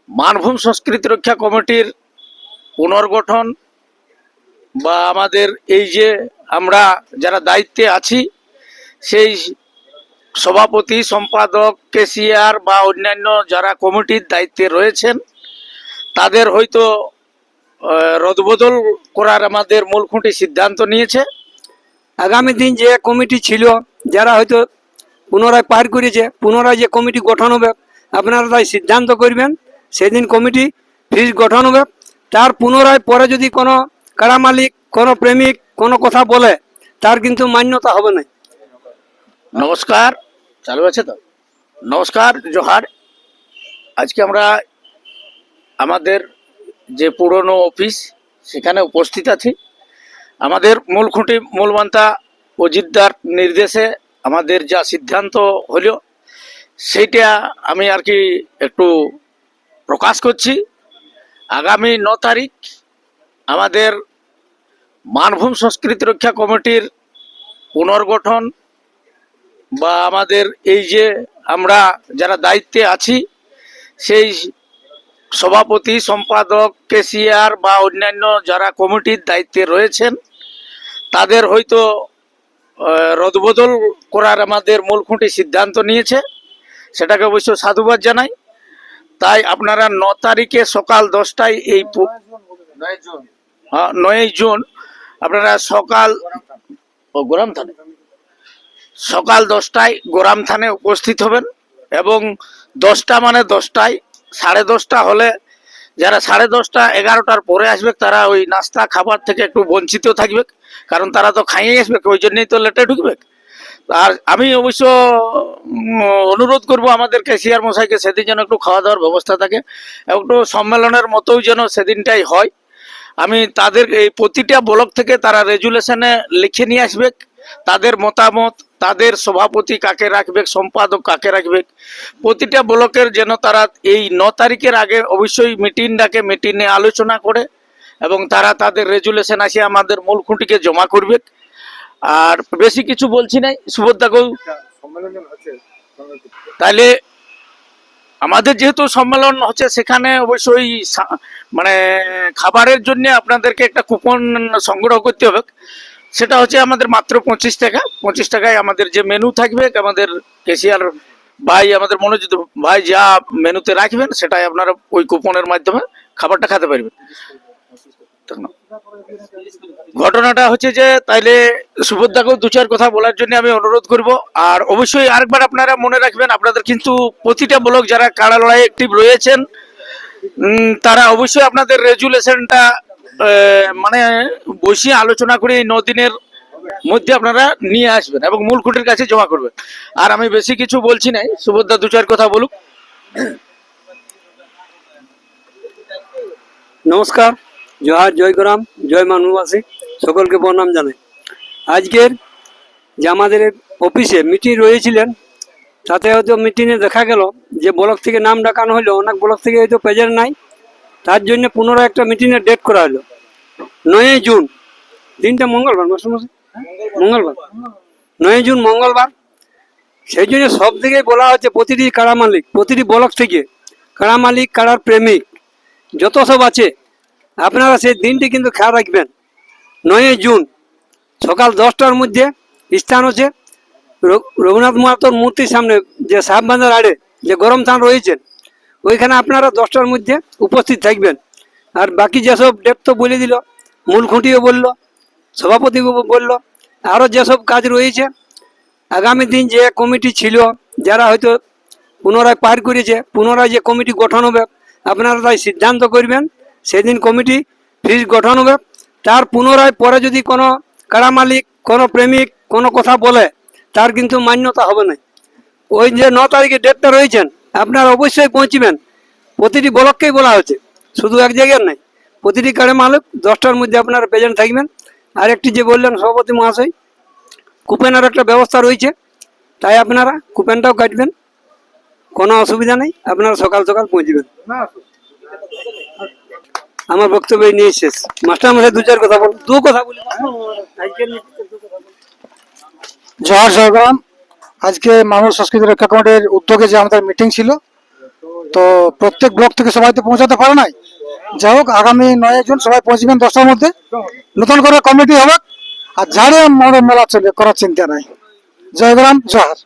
মানভূম সংস্কৃতি রক্ষা কমিটির পুনর্গঠন বা আমাদের এই যে আমরা যারা দায়িত্বে আছি সেই সভাপতি, সম্পাদক, কেশিয়ার বা অন্যান্য যারা কমিটির দায়িত্বে রয়েছেন তাদের হয়তো রদবদল করার আমাদের মূল খুঁটি সিদ্ধান্ত নিয়েছে। আগামী দিন যে কমিটি ছিল যারা হয়তো পুনরায় পার করেছে, পুনরায় যে কমিটি গঠন হবে আপনারা তাই সিদ্ধান্ত করবেন। সেদিন কমিটি ফিস গঠন হবে। তার পুনরায় পরে যদি কোনো কারা মালিক, কোনো প্রেমিক কোনো কথা বলে তার কিন্তু মান্যতা হবে না। নমস্কার, চালু আছে তো? নমস্কার, জোহার। আজকে আমরা আমাদের যে পুরনো অফিস সেখানে উপস্থিত আছি। আমাদের মূল খুঁটি মূলমন্তা অজিতদার নির্দেশে আমাদের যা সিদ্ধান্ত হলো সেইটা আমি আর কি একটু প্রকাশ করছি। আগামী 9 তারিখ আমাদের মানভূম সংস্কৃতি রক্ষা কমিটির পুনর্গঠন বা আমাদের এই যে আমরা যারা দায়িত্বে আছি সেই সভাপতি, সম্পাদক, কেশিয়ার বা অন্যান্য যারা কমিটির দায়িত্বে রয়েছেন তাদের হয়তো রদবদল করার আমাদের মূল খুঁটি সিদ্ধান্ত নিয়েছে। সেটাকে অবশ্য সাধুবাদ জানাই। তাই আপনারা 9 তারিখে সকাল 10টায় এই 9 জুন আপনারা সকাল 10টায় গোরাম থানে উপস্থিত হবেন এবং 10টা মানে 10টায়, 10:30 হলে যারা 10:30, 11টার পরে আসবে তারা ওই নাস্তা খাবার থেকে একটু বঞ্চিত থাকবে, কারণ তারা তো খাইয়ে আসবে, ওই জন্যই তো লেটে ঢুকবে। আর আমি অবশ্য অনুরোধ করব আমাদের ক্যাশিয়ার মশাইকে সেদিন যেন একটু খাওয়া দাওয়ার ব্যবস্থা থাকে, একটু সম্মেলনের মতোই যেন সেদিনটাই হয়। আমি তাদের এই প্রতিটা ব্লক থেকে তারা রেজুলেশনে লিখে নিয়ে আসবে তাদের মতামত, তাদের সভাপতি কাকে রাখবে, সম্পাদক কাকে রাখবে। প্রতিটা ব্লকের যেন তারা এই 9 তারিখের আগে অবশ্যই মিটিং ডাকে, মিটিংয়ে আলোচনা করে এবং তারা তাদের রেজুলেশন আসে আমাদের মূল খুঁটিকে জমা করবে। আর বেশি কিছু বলছি নাই, সুবোধদাকেও তাইলে আমাদের যেহেতু সম্মেলন হচ্ছে সেখানে অবশ্যই মানে খাবারের জন্য আপনাদেরকে একটা কুপন সংগ্রহ করতে হবে। সেটা হচ্ছে আমাদের মাত্র 25 টাকা। 25 টাকায় আমাদের যে মেনু থাকবে, আমাদের কেশিয়ার ভাই, আমাদের মনোজিৎ ভাই যা মেনুতে রাখবেন সেটাই আপনারা ওই কুপনের মাধ্যমে খাবারটা খেতে পারবেন। ঘটনাটা হচ্ছে যে তাইলে সুভদ্রাকেও 2-4 কথা বলার জন্য আমি অনুরোধ করব। আর অবশ্যই আরেকবার আপনারা মনে রাখবেন, আপনাদের কিন্তু প্রতিটা ব্লক যারা কাড়া লড়াই অ্যাক্টিভ রয়েছেন তারা অবশ্যই আপনাদের রেজুলেশনটা মানে বসিয়ে আলোচনা করে এই 9 দিনের মধ্যে আপনারা নিয়ে আসবেন এবং মূল খুঁটির কাছে জমা করবেন। আর আমি বেশি কিছু বলছি নাই, সুভদ্রা 2-4 কথা বলুক। নমস্কার, জোহার, জয় গ্রাম, জয় মানুষবাসী, সকলকে প্রণাম জানাই। আজকের যে আমাদের অফিসে মিটিং রয়েছিলেন তাতে হয়তো মিটিংয়ে দেখা গেল যে ব্লক থেকে নাম ডাকানো হলো, অনেক ব্লক থেকে হয়তো প্রেজেন্ট নাই। তার জন্য পুনরায় একটা মিটিংয়ের ডেট করা হলো 9 জুন, দিনটা মঙ্গলবার, মঙ্গলবার 9 জুন মঙ্গলবার। সেই জন্য সব দিকেই বলা হচ্ছে প্রতিটি কাড়া মালিক, প্রতিটি ব্লক থেকে কাড়া মালিক, কাড়ার প্রেমিক যত সব আছে আপনারা সেই দিনটি কিন্তু খেয়াল রাখবেন। 9 জুন সকাল 10টার মধ্যে স্থান হচ্ছে রঘুনাথ মাহাতোর মূর্তির সামনে, যে সাহেববাঁধার আড়ে যে গরম থান রয়েছেন ওইখানে আপনারা 10টার মধ্যে উপস্থিত থাকবেন। আর বাকি যেসব ডেট তো বলে দিল, মূল খুঁটিও বলল, সভাপতি বলল, আরও যেসব কাজ রয়েছে আগামী দিন যে কমিটি ছিল যারা হয়তো পুনরায় পার করেছে, পুনরায় যে কমিটি গঠন হবে আপনারা তাই সিদ্ধান্ত করবেন। সেদিন কমিটি ফিস গঠন হবে। তার পুনরায় পরে যদি কোনো কাড়া মালিক, কোনো প্রেমিক কোনো কথা বলে তার কিন্তু মান্যতা হবে না। ওই যে 9 তারিখে ডেটটা রয়েছেন আপনারা অবশ্যই পৌঁছবেন। প্রতিটি ব্লককেই বলা হচ্ছে, শুধু এক জায়গার নাই, প্রতিটি কাড়া মালিক 10টার মধ্যে আপনারা প্রেজেন্ট থাকবেন। আর একটি যে বললেন সভাপতি মহাশয়, কুপনের একটা ব্যবস্থা রয়েছে, তাই আপনারা কুপনটাও কাটবেন, কোনো অসুবিধা নেই, আপনারা সকাল সকাল পৌঁছবেন। আমার বক্তব্য নিয়ে শেষ। মাস্টার মশাই 2-4 কথা বল, 2 কথা বলি। জয় জয়গ্রাম। আজকে মানব সংস্কৃতি রক্ষা কমিটির উদ্যোগে যে আমাদের মিটিং ছিল তো প্রত্যেক ব্লক থেকে সবাই তো পৌঁছাতে পারে নাই। যাই হোক, আগামী 9 জুন সবাই পৌঁছবেন 10টার মধ্যে। নতুন করে কমিটি হবে আর ঝাড়ে আমাদের মেলা চলবে, করার চিন্তা নাই। জয়গ্রাম, জোহার।